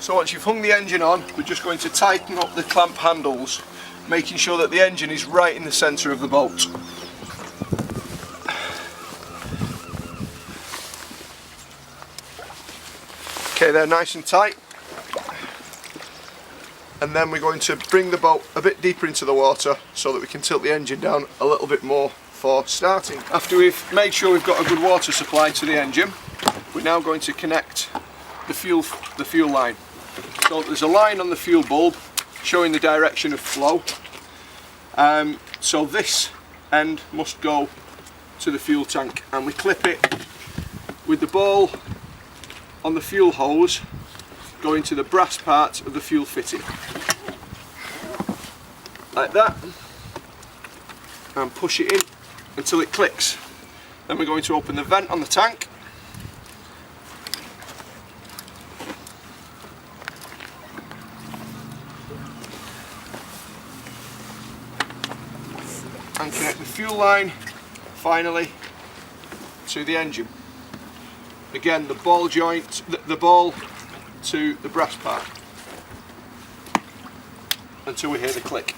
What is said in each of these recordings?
So once you've hung the engine on, we're just going to tighten up the clamp handles, making sure that the engine is right in the centre of the boat. Okay, they're nice and tight. And then we're going to bring the boat a bit deeper into the water so that we can tilt the engine down a little bit more for starting. After we've made sure we've got a good water supply to the engine, we're now going to connect the fuel line. So there's a line on the fuel bulb showing the direction of flow. So this end must go to the fuel tank, and we clip it with the ball on the fuel hose going to the brass part of the fuel fitting. Like that. And push it in until it clicks. Then we're going to open the vent on the tank. And connect the fuel line finally to the engine. Again, the ball joint, the ball to the brass part until we hear the click.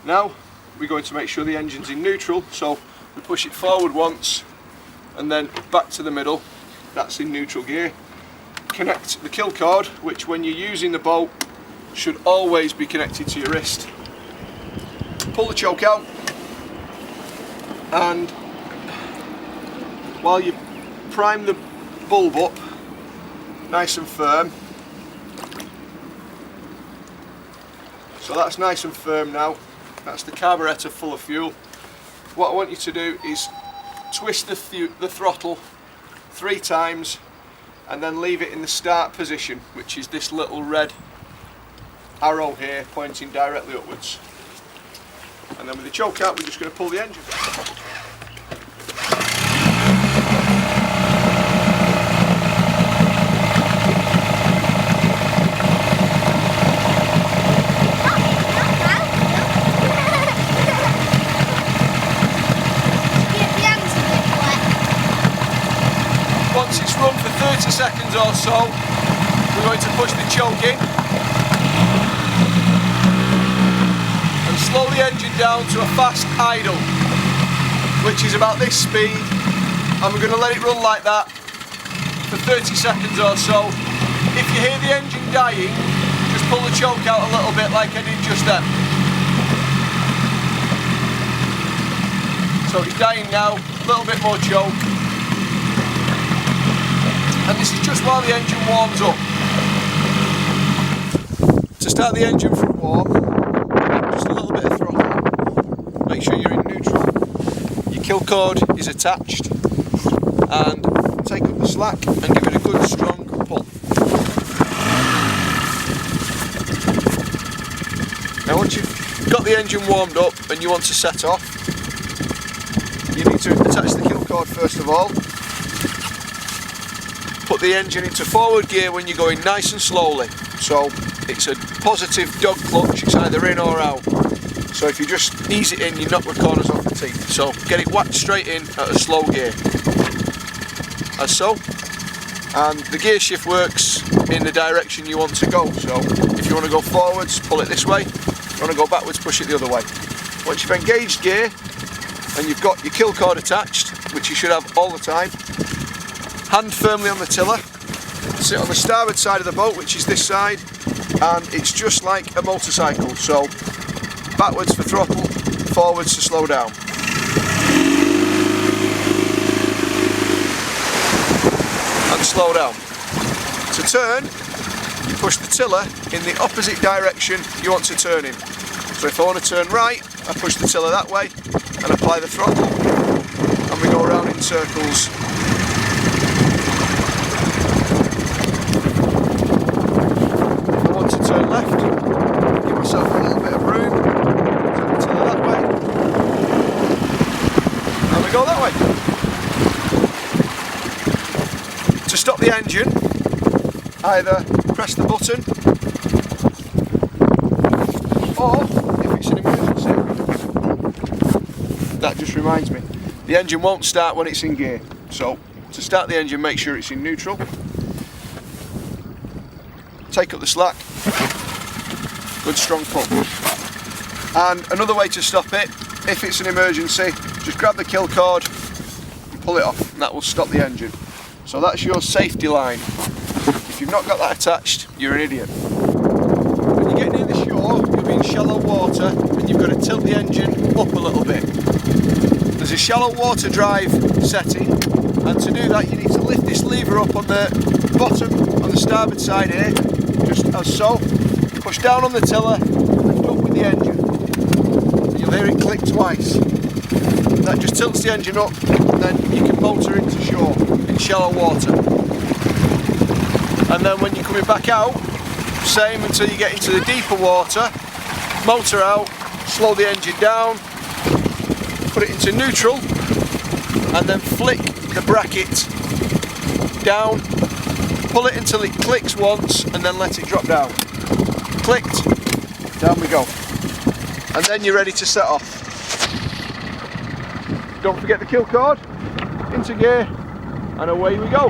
Now we're going to make sure the engine's in neutral, so we push it forward once and then back to the middle. That's in neutral gear. Connect the kill cord, which when you're using the boat should always be connected to your wrist. Pull the choke out, and while you prime the bulb up nice and firm, so that's nice and firm now, that's the carburetor full of fuel. What I want you to do is twist the throttle 3 times and then leave it in the start position, which is this little red arrow here pointing directly upwards. And then with the choke out, we're just going to pull the engine. Once it's run for 30 seconds or so, we're going to push the choke in and slow the engine down to a fast idle, which is about this speed, and we're going to let it run like that for 30 seconds or so. If you hear the engine dying, just pull the choke out a little bit like I did just then. So it's dying now, a little bit more choke. And this is just while the engine warms up. To start the engine from warm, just a little bit of throttle. Make sure you're in neutral. Your kill cord is attached, and take up the slack and give it a good strong pull. Now once you've got the engine warmed up and you want to set off, you need to attach the kill cord first of all. Put the engine into forward gear when you're going nice and slowly. So it's a positive dog clutch, it's either in or out. So if you just ease it in, you knock the corners off the teeth. So get it whacked straight in at a slow gear. As so. And the gear shift works in the direction you want to go. So if you want to go forwards, pull it this way. If you want to go backwards, push it the other way. Once you've engaged gear and you've got your kill cord attached, which you should have all the time, hand firmly on the tiller, sit on the starboard side of the boat, which is this side, and it's just like a motorcycle. So backwards for throttle, forwards to slow down. And slow down. To turn, you push the tiller in the opposite direction you want to turn in. So if I want to turn right, I push the tiller that way and apply the throttle, and we go around in circles. Turn left, give myself a little bit of room, turn the tiller that way, and we go that way. To stop the engine, either press the button, or if it's an emergency, that just reminds me, the engine won't start when it's in gear. So to start the engine, make sure it's in neutral. take up the slack, good strong pull. And another way to stop it, if it's an emergency, just grab the kill cord and pull it off, and that will stop the engine. So that's your safety line. If you've not got that attached, you're an idiot. When you get near the shore, you'll be in shallow water and you've got to tilt the engine up a little bit. There's a shallow water drive setting, and to do that you need to lift this lever up on the bottom, on the starboard side here, just as so. Push down on the tiller, lift up with the engine. And you'll hear it click twice. That just tilts the engine up, and then you can motor into shore in shallow water. And then when you're coming back out, same until you get into the deeper water, motor out, slow the engine down, put it into neutral, and then flick the bracket down, pull it until it clicks once, and then let it drop down. Clicked, down we go. And then you're ready to set off. Don't forget the kill cord, into gear, and away we go.